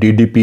DDP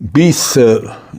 20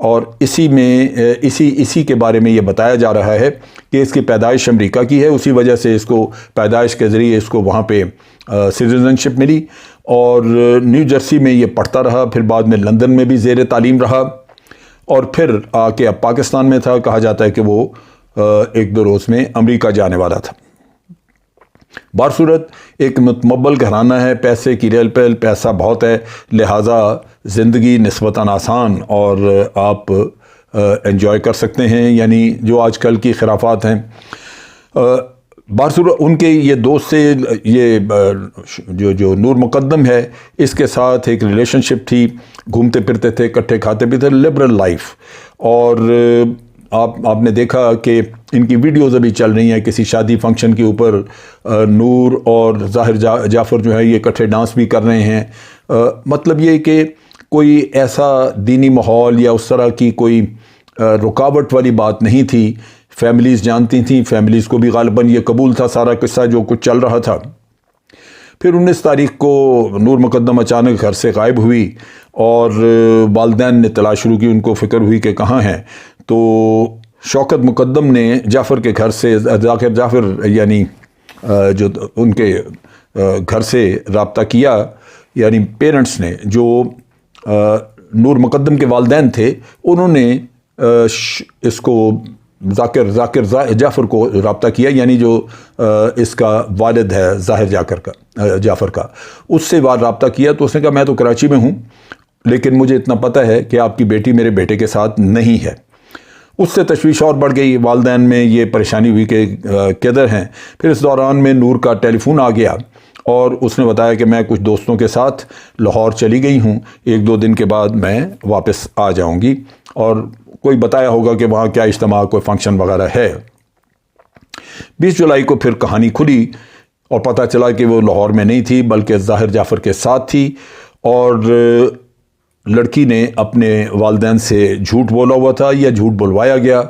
اور اسی کے بارے میں یہ بتایا جا رہا ہے کہ اس کی پیدائش امریکہ کی ہے، اسی وجہ سے اس کو پیدائش کے ذریعے اس کو وہاں پہ سٹیزنشپ ملی، اور نیو جرسی میں یہ پڑھتا رہا، پھر بعد میں لندن میں بھی زیر تعلیم رہا، اور پھر آ کے اب پاکستان میں تھا۔ کہا جاتا ہے کہ وہ ایک دو روز میں امریکہ جانے والا تھا۔ بہرصورت ایک متمول گھرانہ ہے، پیسے کی ریل پیل، پیسہ بہت ہے، لہٰذا زندگی نسبتاً آسان اور آپ انجوائے کر سکتے ہیں، یعنی جو آج کل کی خرافات ہیں۔ بہرصورت ان کے یہ دوست سے یہ جو نور مقدم ہے، اس کے ساتھ ایک ریلیشن شپ تھی، گھومتے پھرتے تھے، اکٹھے کھاتے پیتے، لبرل لائف۔ اور آپ نے دیکھا کہ ان کی ویڈیوز ابھی چل رہی ہیں، کسی شادی فنکشن کے اوپر نور اور ظاہر جعفر جو ہے یہ اکٹھے ڈانس بھی کر رہے ہیں۔ مطلب یہ کہ کوئی ایسا دینی ماحول یا اس طرح کی کوئی رکاوٹ والی بات نہیں تھی، فیملیز جانتی تھیں، فیملیز کو بھی غالباً یہ قبول تھا سارا قصہ جو کچھ چل رہا تھا۔ پھر 19 تاریخ کو نور مقدم اچانک گھر سے غائب ہوئی، اور والدین نے تلاش شروع کی، ان کو فکر ہوئی کہ کہاں ہیں۔ تو شوکت مقدم نے جعفر کے گھر سے، جعفر یعنی جو ان کے گھر سے رابطہ کیا، یعنی پیرنٹس نے، جو نور مقدم کے والدین تھے، انہوں نے اس کو جعفر کو رابطہ کیا، یعنی جو اس کا والد ہے جعفر کا، اس سے رابطہ کیا۔ تو اس نے کہا میں تو کراچی میں ہوں، لیکن مجھے اتنا پتہ ہے کہ آپ کی بیٹی میرے بیٹے کے ساتھ نہیں ہے۔ اس سے تشویش اور بڑھ گئی، والدین میں یہ پریشانی ہوئی کہ کدھر ہیں۔ پھر اس دوران میں نور کا ٹیلی فون آ گیا، اور اس نے بتایا کہ میں کچھ دوستوں کے ساتھ لاہور چلی گئی ہوں، 1-2 دن کے بعد میں واپس آ جاؤں گی، اور کوئی بتایا ہوگا کہ وہاں کیا اجتماع، کوئی فنکشن وغیرہ ہے۔ 20 جولائی کو پھر کہانی کھلی، اور پتہ چلا کہ وہ لاہور میں نہیں تھی بلکہ ظاہر جعفر کے ساتھ تھی، اور لڑکی نے اپنے والدین سے جھوٹ بولا ہوا تھا یا جھوٹ بلوایا گیا،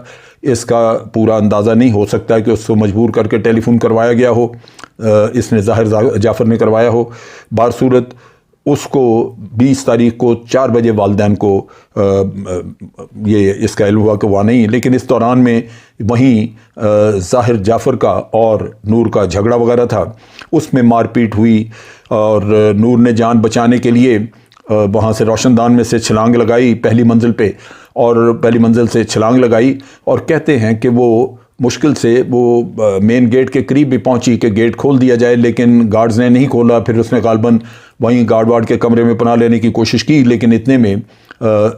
اس کا پورا اندازہ نہیں ہو سکتا کہ اس کو مجبور کر کے ٹیلی فون کروایا گیا ہو، اس نے ظاہر جعفر نے کروایا ہو۔ بہرصورت اس کو 20 تاریخ کو 4 بجے والدین کو یہ اس کا علم ہوا کہ وہ نہیں، لیکن اس دوران میں وہیں ظاہر جعفر کا اور نور کا جھگڑا وغیرہ تھا، اس میں مار پیٹ ہوئی، اور نور نے جان بچانے کے لیے وہاں سے روشن دان میں سے چھلانگ لگائی پہلی منزل پہ، اور پہلی منزل سے چھلانگ لگائی، اور کہتے ہیں کہ وہ مشکل سے وہ مین گیٹ کے قریب بھی پہنچی کہ گیٹ کھول دیا جائے، لیکن گارڈز نے نہیں کھولا۔ پھر اس نے غالباً وہیں گارڈ وارڈ کے کمرے میں پناہ لینے کی کوشش کی، لیکن اتنے میں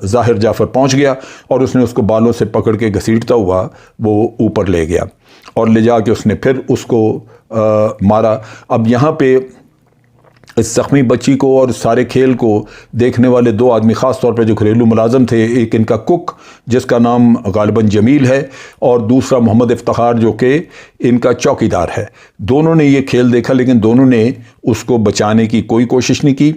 ظاہر جعفر پہنچ گیا، اور اس نے اس کو بالوں سے پکڑ کے گھسیٹتا ہوا وہ اوپر لے گیا، اور لے جا کے اس نے پھر اس کو مارا۔ اب یہاں پہ اس زخمی بچی کو اور سارے کھیل کو دیکھنے والے 2 آدمی، خاص طور پہ جو گھریلو ملازم تھے، ایک ان کا کک جس کا نام غالباً جمیل ہے، اور دوسرا محمد افتخار جو کہ ان کا چوکیدار ہے۔ دونوں نے یہ کھیل دیکھا، لیکن دونوں نے اس کو بچانے کی کوئی کوشش نہیں کی،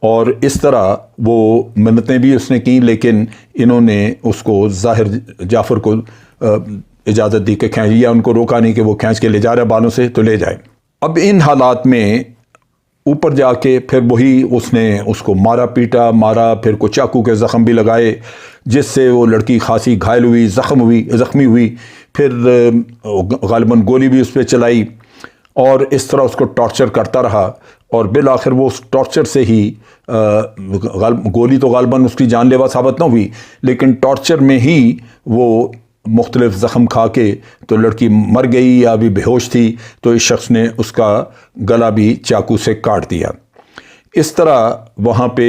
اور اس طرح وہ منتیں بھی اس نے کی، لیکن انہوں نے اس کو ظاہر جعفر کو اجازت دی کہ کھینچ، یا ان کو روکا نہیں کہ وہ کھینچ کے لے جا رہا ہے بالوں سے تو لے جائے۔ اب ان حالات میں اوپر جا کے پھر وہی اس نے اس کو مارا پیٹا، پھر کو چاقو کے زخم بھی لگائے، جس سے وہ لڑکی خاصی گھائل ہوئی، زخمی ہوئی، پھر غالباً گولی بھی اس پہ چلائی، اور اس طرح اس کو ٹارچر کرتا رہا، اور بالآخر وہ اس ٹارچر سے ہی گولی تو غالباً اس کی جان لیوا ثابت نہ ہوئی، لیکن ٹارچر میں ہی وہ مختلف زخم کھا کے تو لڑکی مر گئی یا بھی بے ہوش تھی، تو اس شخص نے اس کا گلا بھی چاقو سے کاٹ دیا۔ اس طرح وہاں پہ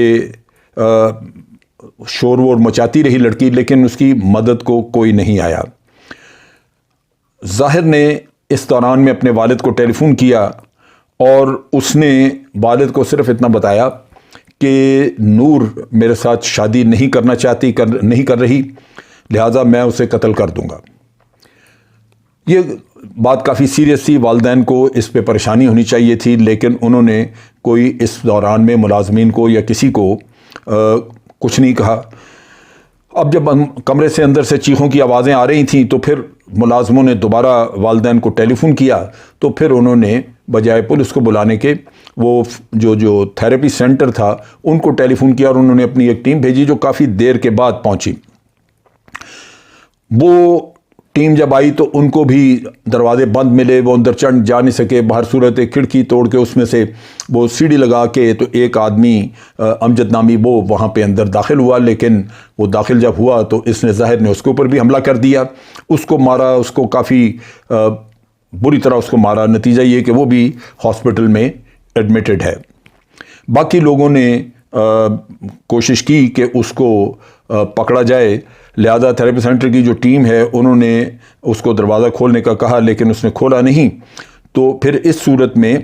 شور وور مچاتی رہی لڑکی، لیکن اس کی مدد کو کوئی نہیں آیا۔ ظاہر نے اس دوران میں اپنے والد کو ٹیلی فون کیا، اور اس نے والد کو صرف اتنا بتایا کہ نور میرے ساتھ شادی نہیں کرنا چاہتی، نہیں کر رہی، لہٰذا میں اسے قتل کر دوں گا۔ یہ بات کافی سیریس تھی، والدین کو اس پہ پریشانی ہونی چاہیے تھی، لیکن انہوں نے کوئی اس دوران میں ملازمین کو یا کسی کو کچھ نہیں کہا۔ اب جب کمرے سے اندر سے چیخوں کی آوازیں آ رہی تھیں، تو پھر ملازموں نے دوبارہ والدین کو ٹیلی فون کیا، تو پھر انہوں نے بجائے پولیس کو بلانے کے وہ جو تھیراپی سینٹر تھا ان کو ٹیلی فون کیا، اور انہوں نے اپنی ایک ٹیم بھیجی جو کافی دیر کے بعد پہنچی۔ وہ ٹیم جب آئی تو ان کو بھی دروازے بند ملے، وہ اندر چڑھ جا نہیں سکے، باہر صورت ایک کھڑکی توڑ کے اس میں سے وہ سیڑھی لگا کے تو ایک آدمی امجد نامی وہ وہاں پہ اندر داخل ہوا، لیکن وہ داخل جب ہوا تو اس نے ظاہر نے اس کے اوپر بھی حملہ کر دیا، اس کو مارا، اس کو کافی بری طرح اس کو مارا، نتیجہ یہ کہ وہ بھی ہاسپٹل میں ایڈمٹڈ ہے۔ باقی لوگوں نے کوشش کی کہ اس کو پکڑا جائے، لہذا تھراپی سینٹر کی جو ٹیم ہے انہوں نے اس کو دروازہ کھولنے کا کہا، لیکن اس نے کھولا نہیں۔ تو پھر اس صورت میں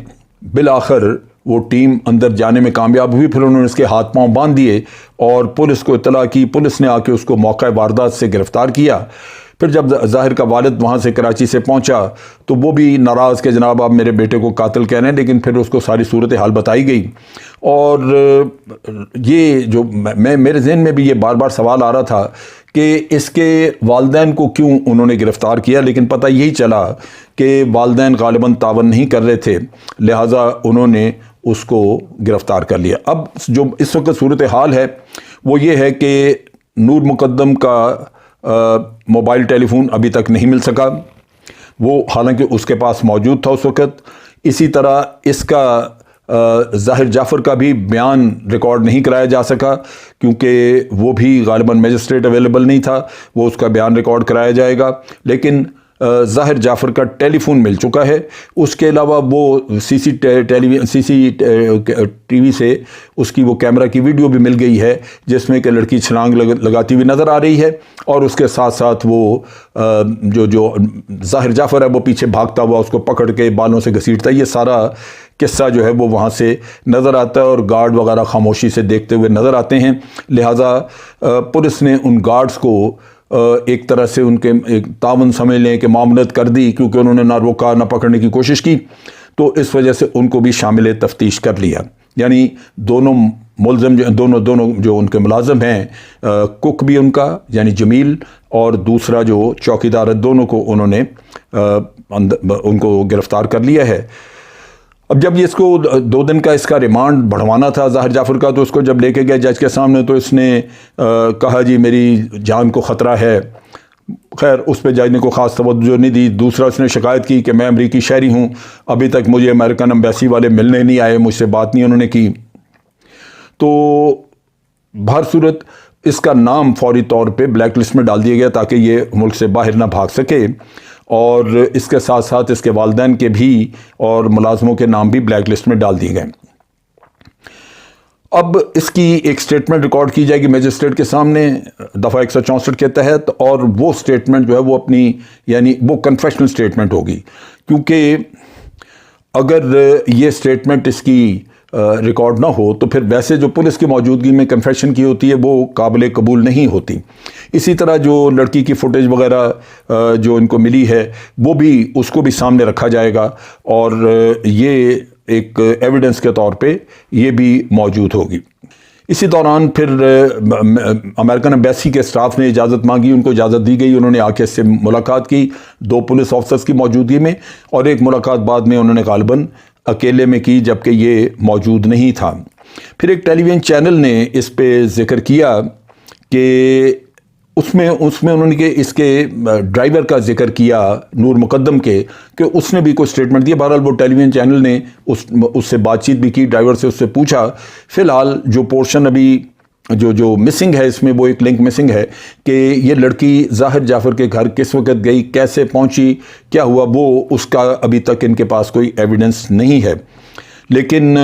بالآخر وہ ٹیم اندر جانے میں کامیاب ہوئی، پھر انہوں نے اس کے ہاتھ پاؤں باندھ دیے اور پولیس کو اطلاع کی، پولیس نے آ کے اس کو موقع واردات سے گرفتار کیا۔ پھر جب ظاہر کا والد وہاں سے کراچی سے پہنچا تو وہ بھی ناراض کہ جناب آپ میرے بیٹے کو قاتل کہہ رہے ہیں، لیکن پھر اس کو ساری صورتحال بتائی گئی۔ اور یہ جو میرے ذہن میں بھی یہ بار بار سوال آ رہا تھا کہ اس کے والدین کو کیوں انہوں نے گرفتار کیا، لیکن پتہ یہی چلا کہ والدین غالباً تعاون نہیں کر رہے تھے، لہٰذا انہوں نے اس کو گرفتار کر لیا۔ اب جو اس وقت صورتحال ہے وہ یہ ہے کہ نور مقدم کا موبائل ٹیلی فون ابھی تک نہیں مل سکا، وہ حالانکہ اس کے پاس موجود تھا اس وقت۔ اسی طرح اس کا ظاہر جعفر کا بھی بیان ریکارڈ نہیں کرایا جا سکا کیونکہ وہ بھی غالباً میجسٹریٹ اویلیبل نہیں تھا، وہ اس کا بیان ریکارڈ کرایا جائے گا، لیکن ظاہر جعفر کا ٹیلی فون مل چکا ہے۔ اس کے علاوہ وہ سی سی ٹی وی سے اس کی وہ کیمرہ کی ویڈیو بھی مل گئی ہے جس میں کہ لڑکی چھلانگ لگاتی ہوئی نظر آ رہی ہے، اور اس کے ساتھ ساتھ وہ جو ظاہر جعفر ہے وہ پیچھے بھاگتا ہوا اس کو پکڑ کے بالوں سے گھسیٹتا ہے۔ یہ سارا قصہ جو ہے وہ وہاں سے نظر آتا ہے اور گارڈ وغیرہ خاموشی سے دیکھتے ہوئے نظر آتے ہیں، لہٰذا پولیس نے ان گارڈز کو ایک طرح سے ان کے ایک تعاون سمجھ لیں کہ معاملت کر دی، کیونکہ انہوں نے نہ روکا نہ پکڑنے کی کوشش کی، تو اس وجہ سے ان کو بھی شامل تفتیش کر لیا۔ یعنی دونوں ملزم دونوں جو ان کے ملازم ہیں، کک بھی ان کا یعنی جمیل اور دوسرا جو چوکیدار ہے، دونوں کو انہوں نے ان کو گرفتار کر لیا ہے۔ اب جب اس کو 2 دن کا اس کا ریمانڈ بڑھوانا تھا ظاہر جعفر کا، تو اس کو جب لے کے گیا جج کے سامنے تو اس نے کہا جی میری جان کو خطرہ ہے۔ خیر اس پہ جج نے کوئی خاص توجہ نہیں دی۔ دوسرا اس نے شکایت کی کہ میں امریکی شہری ہوں، ابھی تک مجھے امریکن ایمبیسی والے ملنے نہیں آئے، مجھ سے بات نہیں انہوں نے کی۔ تو بہر صورت اس کا نام فوری طور پہ بلیک لسٹ میں ڈال دیا گیا تاکہ یہ ملک سے باہر نہ بھاگ سکے، اور اس کے ساتھ ساتھ اس کے والدین کے بھی اور ملازموں کے نام بھی بلیک لسٹ میں ڈال دیے گئے۔ اب اس کی ایک سٹیٹمنٹ ریکارڈ کی جائے گی میجسٹریٹ کے سامنے دفعہ 164 کے تحت، اور وہ سٹیٹمنٹ جو ہے وہ اپنی یعنی وہ کنفیشنل سٹیٹمنٹ ہوگی، کیونکہ اگر یہ سٹیٹمنٹ اس کی ریکارڈ نہ ہو تو پھر ویسے جو پولیس کی موجودگی میں کنفیشن کی ہوتی ہے وہ قابل قبول نہیں ہوتی۔ اسی طرح جو لڑکی کی فوٹیج وغیرہ جو ان کو ملی ہے وہ بھی اس کو بھی سامنے رکھا جائے گا، اور یہ ایک ایویڈنس کے طور پہ یہ بھی موجود ہوگی۔ اسی دوران پھر امریکن ایمبیسی کے سٹاف نے اجازت مانگی، ان کو اجازت دی گئی، انہوں نے آ کے اس سے ملاقات کی 2 پولیس آفیسرز کی موجودگی میں، اور ایک ملاقات بعد میں انہوں نے غالباً اکیلے میں کی جبکہ یہ موجود نہیں تھا۔ پھر ایک ٹیلی ویژن چینل نے اس پہ ذکر کیا کہ اس میں انہوں نے کہ اس کے ڈرائیور کا ذکر کیا نور مقدم کے کہ اس نے بھی کوئی سٹیٹمنٹ دیا۔ بہرحال وہ ٹیلی ویژن چینل نے اس سے بات چیت بھی کی، ڈرائیور سے اس سے پوچھا۔ فی الحال جو پورشن ابھی جو مسنگ ہے اس میں وہ ایک لنک مسنگ ہے کہ یہ لڑکی ظاہر جعفر کے گھر کس وقت گئی، کیسے پہنچی، کیا ہوا، وہ اس کا ابھی تک ان کے پاس کوئی ایویڈنس نہیں ہے۔ لیکن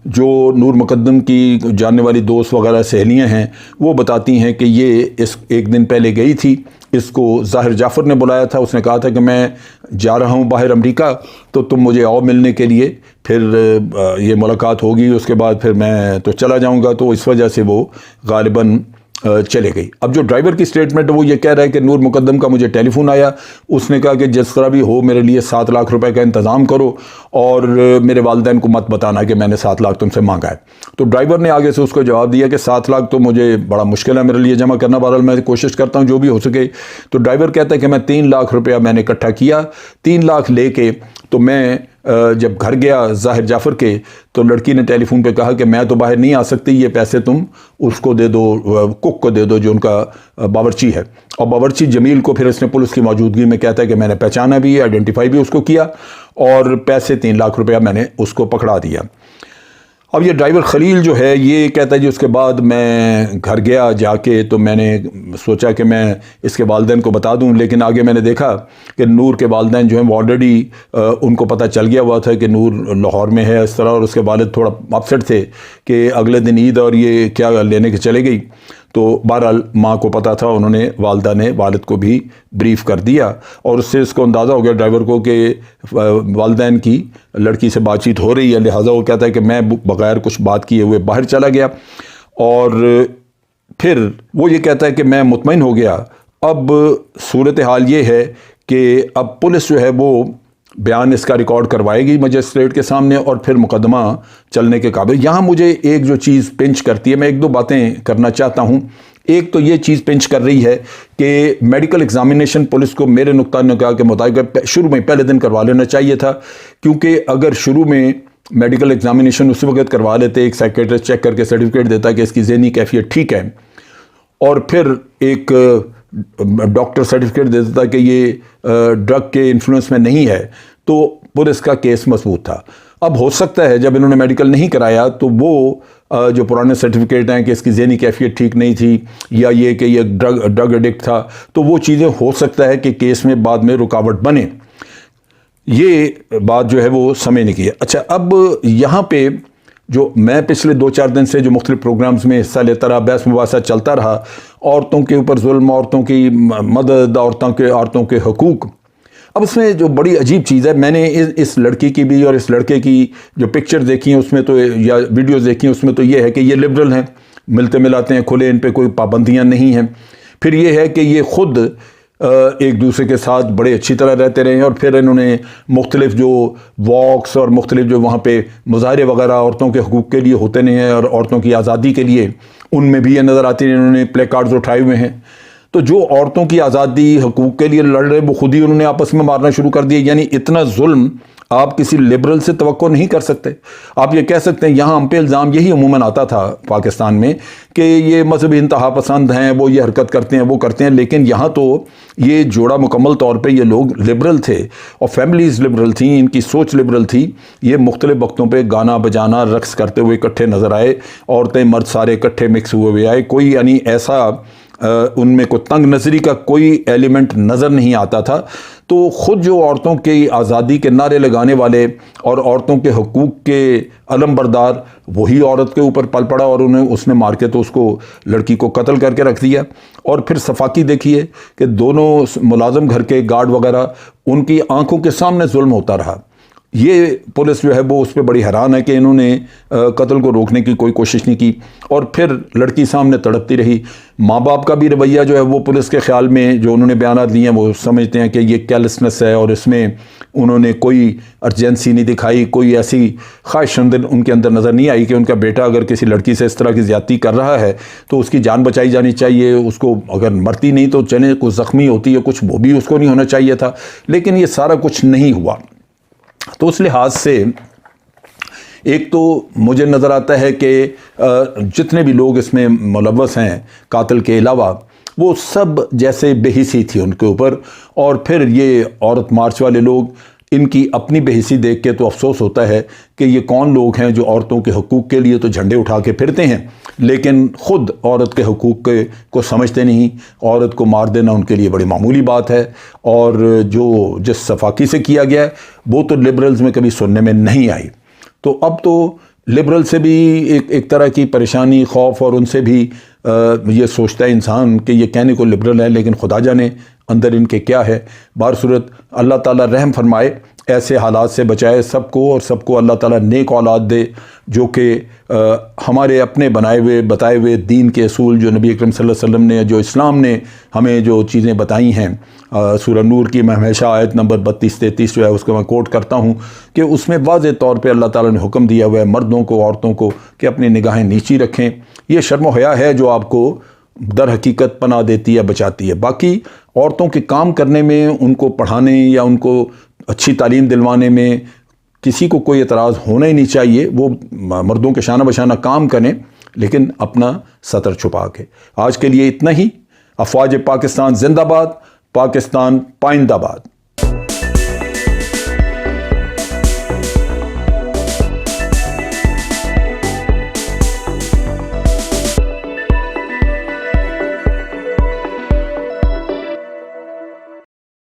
جو نور مقدم کی جاننے والی دوست وغیرہ سہیلیاں ہیں وہ بتاتی ہیں کہ یہ اس ایک دن پہلے گئی تھی، اس کو ظاہر جعفر نے بلایا تھا، اس نے کہا تھا کہ میں جا رہا ہوں باہر امریکہ تو تم مجھے آؤ ملنے کے لیے، پھر یہ ملاقات ہوگی، اس کے بعد پھر میں تو چلا جاؤں گا، تو اس وجہ سے وہ غالباً چلے گئی۔ اب جو ڈرائیور کی سٹیٹمنٹ ہے وہ یہ کہہ رہا ہے کہ نور مقدم کا مجھے ٹیلی فون آیا، اس نے کہا کہ جس طرح بھی ہو میرے لیے 7 لاکھ روپے کا انتظام کرو اور میرے والدین کو مت بتانا کہ میں نے 7 لاکھ تم سے مانگا ہے۔ تو ڈرائیور نے آگے سے اس کو جواب دیا کہ 7 لاکھ تو مجھے بڑا مشکل ہے میرے لیے جمع کرنا، بہرحال میں کوشش کرتا ہوں جو بھی ہو سکے۔ تو ڈرائیور کہتا ہے کہ میں 3 لاکھ روپیہ میں نے اکٹھا کیا، 3 لاکھ لے کے تو میں جب گھر گیا ظاہر جعفر کے تو لڑکی نے ٹیلی فون پہ کہا کہ میں تو باہر نہیں آ سکتی، یہ پیسے تم اس کو دے دو، کک کو دے دو جو ان کا باورچی ہے۔ اور باورچی جمیل کو پھر اس نے پولیس کی موجودگی میں کہتا ہے کہ میں نے پہچانا بھی، آئیڈینٹیفائی بھی اس کو کیا، اور پیسے 3 لاکھ روپیہ میں نے اس کو پکڑا دیا۔ اب یہ ڈرائیور خلیل جو ہے یہ کہتا ہے جی اس کے بعد میں گھر گیا جا کے تو میں نے سوچا کہ میں اس کے والدین کو بتا دوں، لیکن آگے میں نے دیکھا کہ نور کے والدین جو ہیں وہ آلریڈی ان کو پتہ چل گیا ہوا تھا کہ نور لاہور میں ہے اس طرح، اور اس کے والد تھوڑا اپسٹ تھے کہ اگلے دن عید اور یہ کیا لینے کے چلے گئی۔ تو بہرحال ماں کو پتہ تھا، انہوں نے والدہ نے والد کو بھی بریف کر دیا، اور اس سے اس کو اندازہ ہو گیا ڈرائیور کو کہ والدین کی لڑکی سے بات چیت ہو رہی ہے، لہٰذا وہ کہتا ہے کہ میں بغیر کچھ بات کیے ہوئے باہر چلا گیا، اور پھر وہ یہ کہتا ہے کہ میں مطمئن ہو گیا۔ اب صورتحال یہ ہے کہ اب پولیس جو ہے وہ بیان اس کا ریکارڈ کروائے گی مجسٹریٹ کے سامنے، اور پھر مقدمہ چلنے کے قابل۔ یہاں مجھے ایک جو چیز پنچ کرتی ہے، میں 1-2 باتیں کرنا چاہتا ہوں۔ ایک تو یہ چیز پنچ کر رہی ہے کہ میڈیکل ایگزامینیشن پولیس کو میرے نقطہ نگاہ کے مطابق شروع میں پہلے دن کروا لینا چاہیے تھا، کیونکہ اگر شروع میں میڈیکل ایگزامینیشن اسی وقت کروا لیتے، ایک سائیکیٹرسٹ چیک کر کے سرٹیفکیٹ دیتا کہ اس کی ذہنی کیفیت ٹھیک ہے، اور پھر ایک ڈاکٹر سرٹیفکیٹ دے دیتا کہ یہ ڈرگ کے انفلوئنس میں نہیں ہے، تو پولیس کا کیس مضبوط تھا۔ اب ہو سکتا ہے جب انہوں نے میڈیکل نہیں کرایا تو وہ جو پرانے سرٹیفکیٹ ہیں کہ اس کی ذہنی کیفیت ٹھیک نہیں تھی، یا یہ کہ یہ ڈرگ ایڈکٹ تھا، تو وہ چیزیں ہو سکتا ہے کہ کیس میں بعد میں رکاوٹ بنے۔ یہ بات جو ہے وہ سمجھنے کی ہے۔ اچھا، اب یہاں پہ جو میں پچھلے 2-4 دن سے جو مختلف پروگرامز میں حصہ لیتا رہا، بحث مباحثہ چلتا رہا، عورتوں کے اوپر ظلم، عورتوں کی مدد، عورتوں کے حقوق۔ اب اس میں جو بڑی عجیب چیز ہے، میں نے اس لڑکی کی بھی اور اس لڑکے کی جو پکچر دیکھی ہیں اس میں تو، یا ویڈیوز دیکھی ہیں اس میں تو یہ ہے کہ یہ لبرل ہیں، ملتے ملاتے ہیں کھلے، ان پہ کوئی پابندیاں نہیں ہیں۔ پھر یہ ہے کہ یہ خود ایک دوسرے کے ساتھ بڑے اچھی طرح رہتے رہے ہیں، اور پھر انہوں نے مختلف جو واکس اور مختلف جو وہاں پہ مظاہرے وغیرہ عورتوں کے حقوق کے لیے ہوتے ہیں اور عورتوں کی آزادی کے لیے، ان میں بھی یہ نظر آتی ہے انہوں نے پلے کارڈز اٹھائے ہوئے ہیں۔ تو جو عورتوں کی آزادی حقوق کے لیے لڑ رہے وہ خود ہی انہوں نے آپس میں مارنا شروع کر دیا۔ یعنی اتنا ظلم آپ کسی لبرل سے توقع نہیں کر سکتے۔ آپ یہ کہہ سکتے ہیں، یہاں ہم پہ الزام یہی عموماً آتا تھا پاکستان میں کہ یہ مذہبی انتہا پسند ہیں، وہ یہ حرکت کرتے ہیں، وہ کرتے ہیں، لیکن یہاں تو یہ جوڑا مکمل طور پہ یہ لوگ لبرل تھے، اور فیملیز لبرل تھیں، ان کی سوچ لبرل تھی۔ یہ مختلف وقتوں پہ گانا بجانا، رقص کرتے ہوئے اکٹھے نظر آئے، عورتیں مرد سارے اکٹھے مکس ہوئے آئے، کوئی یعنی ایسا ان میں کوئی تنگ نظری کا کوئی ایلیمنٹ نظر نہیں آتا تھا۔ تو خود جو عورتوں کی آزادی کے نعرے لگانے والے اور عورتوں کے حقوق کے علم بردار، وہی عورت کے اوپر پل پڑا، اور اس نے مار کے تو اس کو لڑکی کو قتل کر کے رکھ دیا۔ اور پھر صفاقی دیکھیے کہ دونوں ملازم گھر کے گارڈ وغیرہ، ان کی آنکھوں کے سامنے ظلم ہوتا رہا۔ یہ پولیس جو ہے وہ اس پہ بڑی حیران ہے کہ انہوں نے قتل کو روکنے کی کوئی کوشش نہیں کی، اور پھر لڑکی سامنے تڑپتی رہی۔ ماں باپ کا بھی رویہ جو ہے وہ پولیس کے خیال میں جو انہوں نے بیانات دیے ہیں وہ سمجھتے ہیں کہ یہ کیئرلیسنس ہے، اور اس میں انہوں نے کوئی ارجنسی نہیں دکھائی، کوئی ایسی خواہش ان کے اندر نظر نہیں آئی کہ ان کا بیٹا اگر کسی لڑکی سے اس طرح کی زیادتی کر رہا ہے تو اس کی جان بچائی جانی چاہیے، اس کو اگر مرتی نہیں تو چلے کچھ زخمی ہوتی ہے کچھ، وہ بھی اس کو نہیں ہونا چاہیے تھا، لیکن یہ سارا کچھ نہیں ہوا۔ تو اس لحاظ سے ایک تو مجھے نظر آتا ہے کہ جتنے بھی لوگ اس میں ملوث ہیں قاتل کے علاوہ، وہ سب جیسے بے حسی تھی ان کے اوپر، اور پھر یہ عورت مارچ والے لوگ، ان کی اپنی بے حسی دیکھ کے تو افسوس ہوتا ہے کہ یہ کون لوگ ہیں جو عورتوں کے حقوق کے لیے تو جھنڈے اٹھا کے پھرتے ہیں، لیکن خود عورت کے حقوق کو سمجھتے نہیں۔ عورت کو مار دینا ان کے لیے بڑی معمولی بات ہے، اور جو جس صفاقی سے کیا گیا ہے وہ تو لبرلز میں کبھی سننے میں نہیں آئی۔ تو اب تو لبرل سے بھی ایک طرح کی پریشانی، خوف، اور ان سے بھی یہ سوچتا ہے انسان کہ یہ کہنے کو لبرل ہے لیکن خدا جانے اندر ان کے کیا ہے۔ بہر صورت اللہ تعالیٰ رحم فرمائے، ایسے حالات سے بچائے سب کو، اور سب کو اللہ تعالیٰ نیک اولاد دے جو کہ ہمارے اپنے بتائے ہوئے دین کے اصول، جو نبی اکرم صلی اللہ علیہ وسلم نے، جو اسلام نے ہمیں جو چیزیں بتائی ہیں، سورہ نور کی میں ہمیشہ آیت نمبر 32-33 جو ہے اس کو میں کوٹ کرتا ہوں کہ اس میں واضح طور پہ اللہ تعالیٰ نے حکم دیا ہوا ہے مردوں کو، عورتوں کو، کہ اپنی نگاہیں نیچی رکھیں۔ یہ شرم و حیا ہے جو آپ کو در حقیقت پناہ دیتی ہے، بچاتی ہے۔ باقی عورتوں کے کام کرنے میں، ان کو پڑھانے یا ان کو اچھی تعلیم دلوانے میں کسی کو کوئی اعتراض ہونا ہی نہیں چاہیے، وہ مردوں کے شانہ بشانہ کام کریں لیکن اپنا سطر چھپا کے۔ آج کے لیے اتنا ہی۔ افواج پاکستان زندہ باد، پاکستان پائندہ باد۔